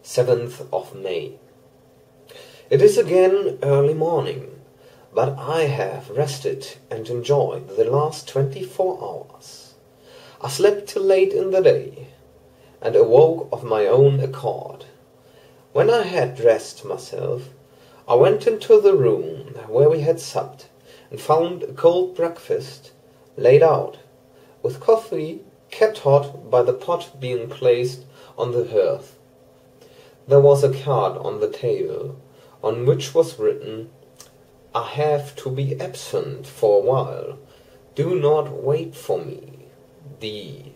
7th of May. It is again early morning, but I have rested and enjoyed the last 24 hours. I slept till late in the day, and awoke of my own accord. When I had dressed myself, I went into the room where we had supped, and found a cold breakfast laid out, with coffee kept hot by the pot being placed on the hearth. There was a card on the table, on which was written, "I have to be absent for a while. Do not wait for me. D."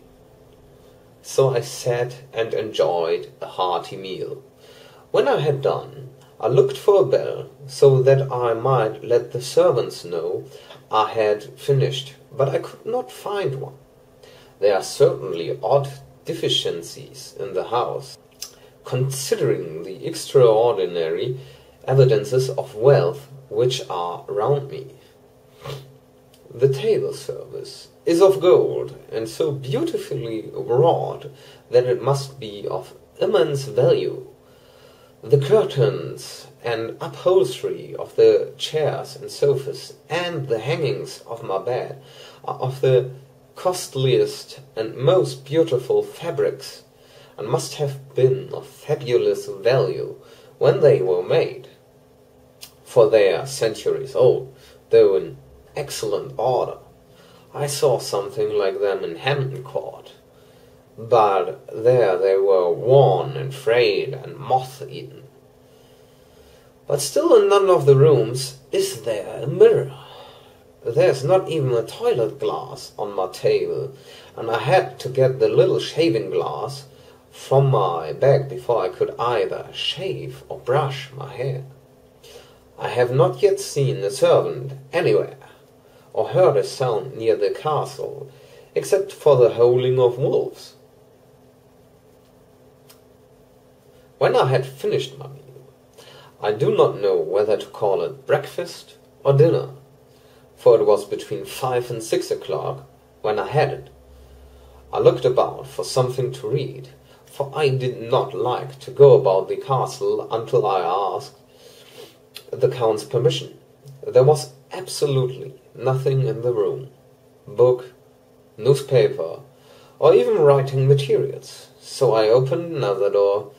So I sat and enjoyed a hearty meal. When I had done, I looked for a bell, so that I might let the servants know I had finished, but I could not find one. There are certainly odd deficiencies in the house, considering the extraordinary evidences of wealth which are round me. The table service is of gold, and so beautifully wrought that it must be of immense value. The curtains and upholstery of the chairs and sofas, and the hangings of my bed, are of the costliest and most beautiful fabrics, and must have been of fabulous value when they were made, for they are centuries old, though in excellent order. I saw something like them in Hampton Court, but there they were worn and frayed and moth-eaten. But still in none of the rooms is there a mirror. There is not even a toilet glass on my table, and I had to get the little shaving glass from my bag before I could either shave or brush my hair. I have not yet seen a servant anywhere, or heard a sound near the castle, except for the howling of wolves. When I had finished my meal, I do not know whether to call it breakfast or dinner, for it was between 5 and 6 o'clock when I had it. I looked about for something to read, for I did not like to go about the castle until I asked the Count's permission. There was absolutely nothing in the room, book, newspaper, or even writing materials, so I opened another door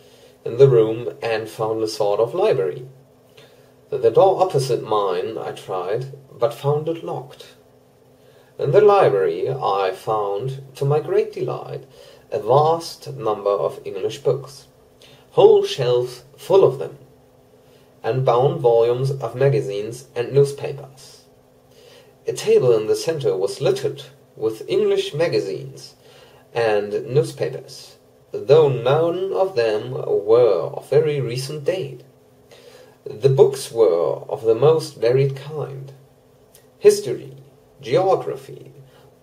in the room and found a sort of library. The door opposite mine I tried, but found it locked. In the library I found, to my great delight, a vast number of English books, whole shelves full of them, and bound volumes of magazines and newspapers. A table in the center was littered with English magazines and newspapers, though none of them were of very recent date. The books were of the most varied kind: history, geography,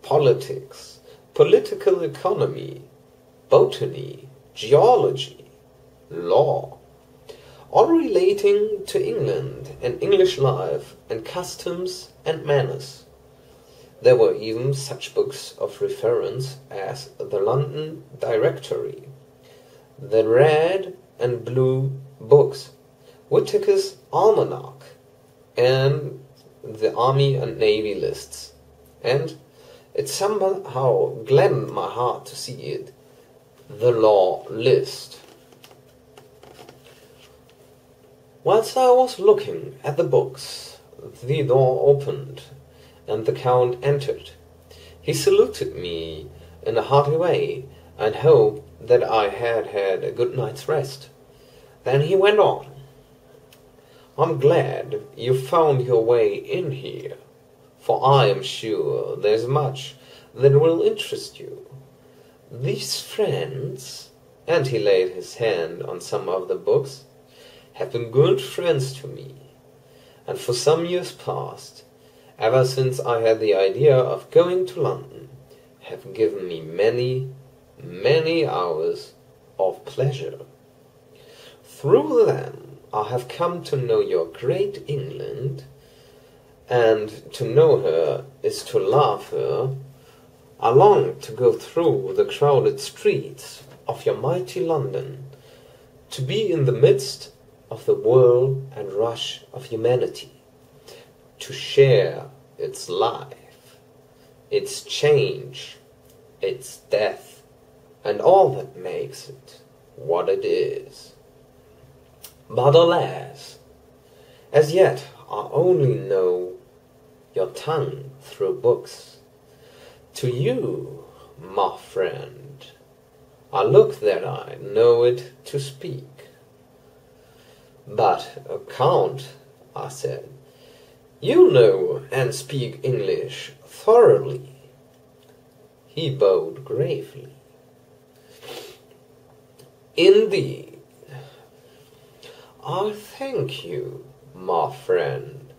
politics, political economy, botany, geology, law, all relating to England and English life and customs and manners. There were even such books of reference as the London Directory, the Red and Blue Books, Whitaker's Almanac, and the Army and Navy lists, and it somehow gladdened my heart to see it, the Law List. Whilst I was looking at the books, the door opened, and the Count entered. He saluted me in a hearty way, and hoped that I had had a good night's rest. Then he went on. "I'm glad you found your way in here, for I am sure there's much that will interest you. These friends," and he laid his hand on some of the books, "have been good friends to me, and for some years past, ever since I had the idea of going to London, have given me many, many hours of pleasure. Through them I have come to know your great England, and to know her is to love her. I long to go through the crowded streets of your mighty London, to be in the midst of the whirl and rush of humanity, to share its life, its change, its death, and all that makes it what it is. But alas, as yet I only know your tongue through books. To you, my friend, I look that I know it to speak. But, Count, I said, you know and speak English thoroughly. He bowed gravely. Indeed. I thank you, my friend,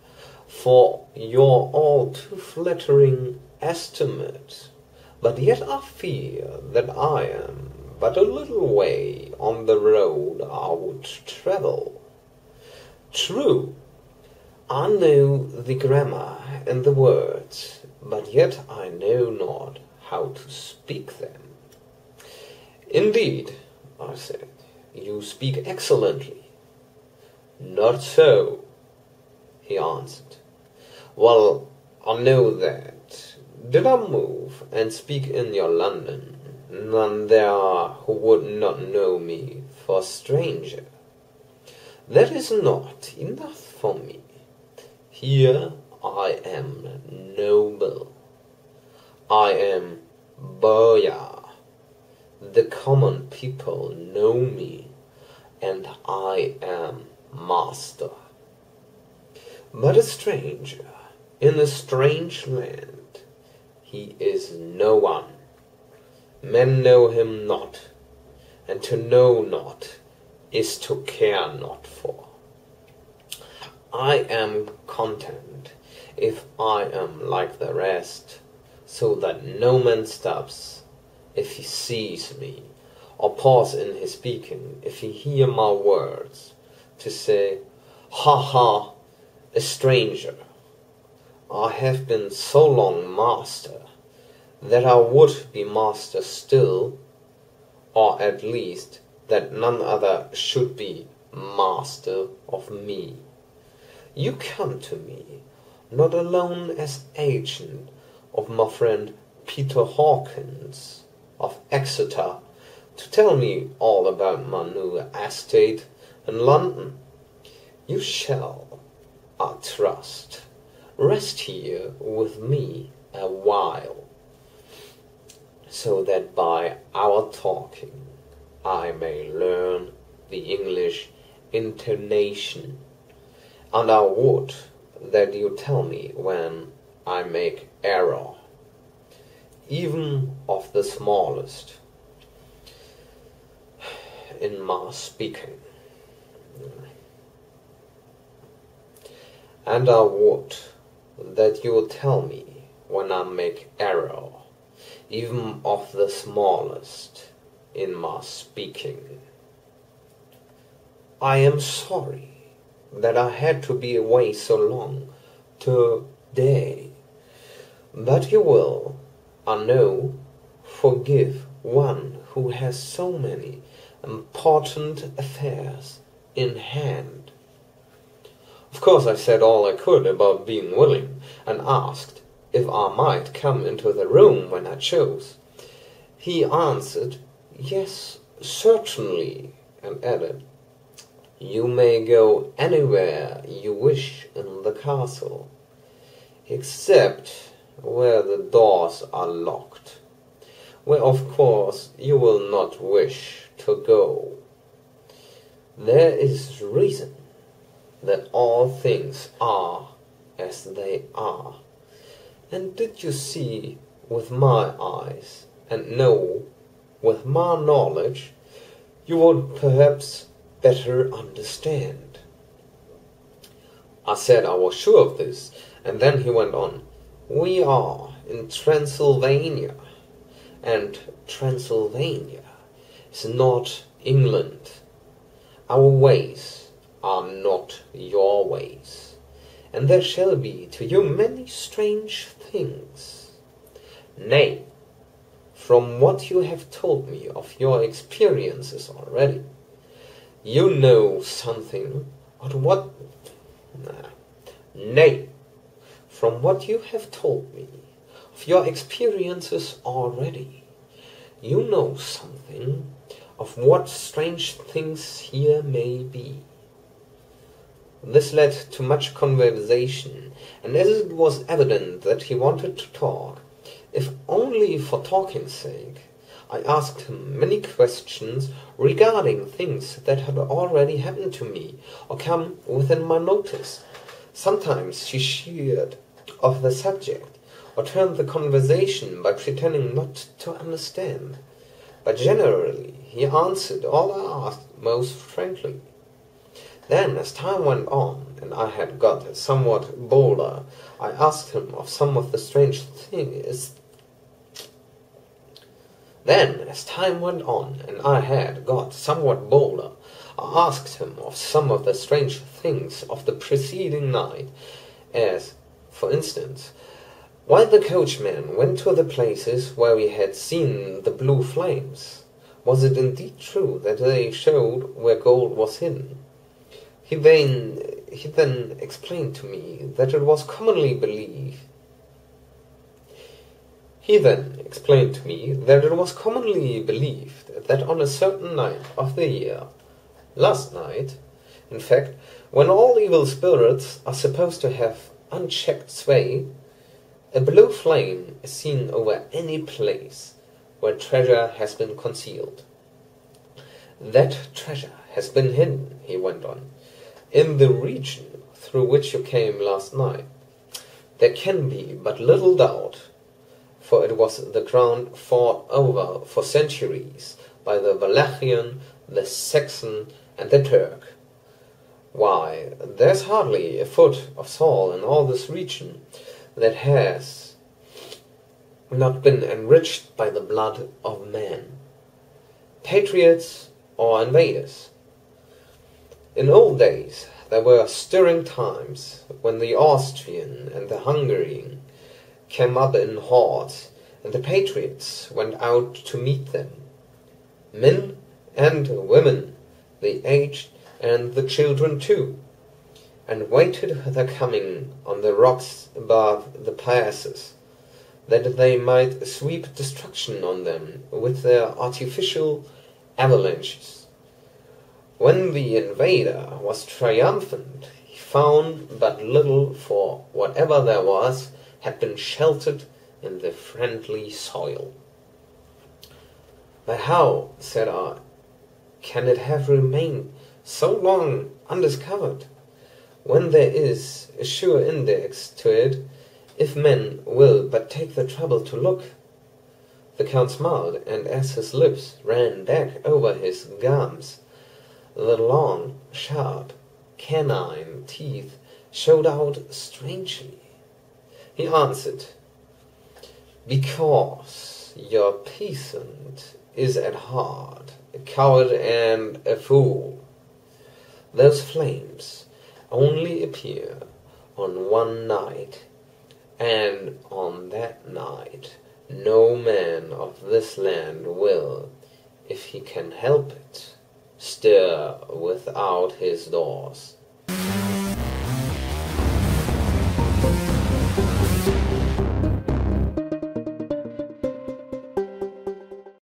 for your all too flattering estimate, but yet I fear that I am but a little way on the road I would travel. True, I know the grammar and the words, but yet I know not how to speak them. Indeed, I said, you speak excellently. Not so, he answered. Well, I know that. Did I move and speak in your London, none there are who would not know me for a stranger. That is not enough for me. Here I am noble. I am boyar. The common people know me, and I am master. But a stranger in a strange land, he is no one. Men know him not, and to know not is to care not for. I am content if I am like the rest, so that no man stops if he sees me, or pause in his speaking if he hear my words, to say, ha ha, a stranger. I have been so long master, that I would be master still, or at least that none other should be master of me. You come to me, not alone as agent of my friend Peter Hawkins of Exeter, to tell me all about my new estate in London. You shall, I trust, rest here with me a while, so that by our talking I may learn the English intonation, and I would that you tell me when I make error, even of the smallest, in my speaking. And I would that you tell me when I make error, even of the smallest, in my speaking. I am sorry that I had to be away so long today, but you will, I know, forgive one who has so many important affairs in hand. Of course I said all I could about being willing, and asked if I might come into the room when I chose. He answered, yes, certainly, and added, you may go anywhere you wish in the castle, except where the doors are locked, where of course you will not wish to go. There is reason that all things are as they are. And did you see with my eyes, and know with my knowledge, you would perhaps better understand. I said I was sure of this, and then he went on, we are in Transylvania, and Transylvania is not England. Our ways are not your ways, and there shall be to you many strange things. Nay, from what you have told me of your experiences already, You know something of what... Nay, from what you have told me, of your experiences already, you know something of what strange things here may be. This led to much conversation, and as it was evident that he wanted to talk, if only for talking's sake, I asked him many questions regarding things that had already happened to me or come within my notice. Sometimes he sheered off the subject, or turned the conversation by pretending not to understand. But generally he answered all I asked most frankly. Then, as time went on, and I had got somewhat bolder, I asked him of some of the strange things. Then, as time went on, and I had got somewhat bolder, I asked him of some of the strange things of the preceding night, as, for instance, why the coachman went to the places where we had seen the blue flames. Was it indeed true that they showed where gold was hidden? He then explained to me that it was commonly believed that on a certain night of the year, last night, in fact, when all evil spirits are supposed to have unchecked sway, a blue flame is seen over any place where treasure has been concealed. That treasure has been hidden, he went on, in the region through which you came last night. There can be but little doubt, for it was the ground fought over for centuries by the Wallachian, the Saxon, and the Turk. Why, there's hardly a foot of soil in all this region that has not been enriched by the blood of men, patriots or invaders. In old days there were stirring times when the Austrian and the Hungarian came up in hordes, and the patriots went out to meet them, men and women, the aged and the children too, and waited their coming on the rocks above the passes, that they might sweep destruction on them with their artificial avalanches. When the invader was triumphant, he found but little, for whatever there was had been sheltered in the friendly soil. But how, said I, can it have remained so long undiscovered, when there is a sure index to it, if men will but take the trouble to look? The Count smiled, and as his lips ran back over his gums, the long, sharp, canine teeth showed out strangely. He answered, because your peasant is at heart a coward and a fool. Those flames only appear on one night, and on that night no man of this land will, if he can help it, stir without his doors.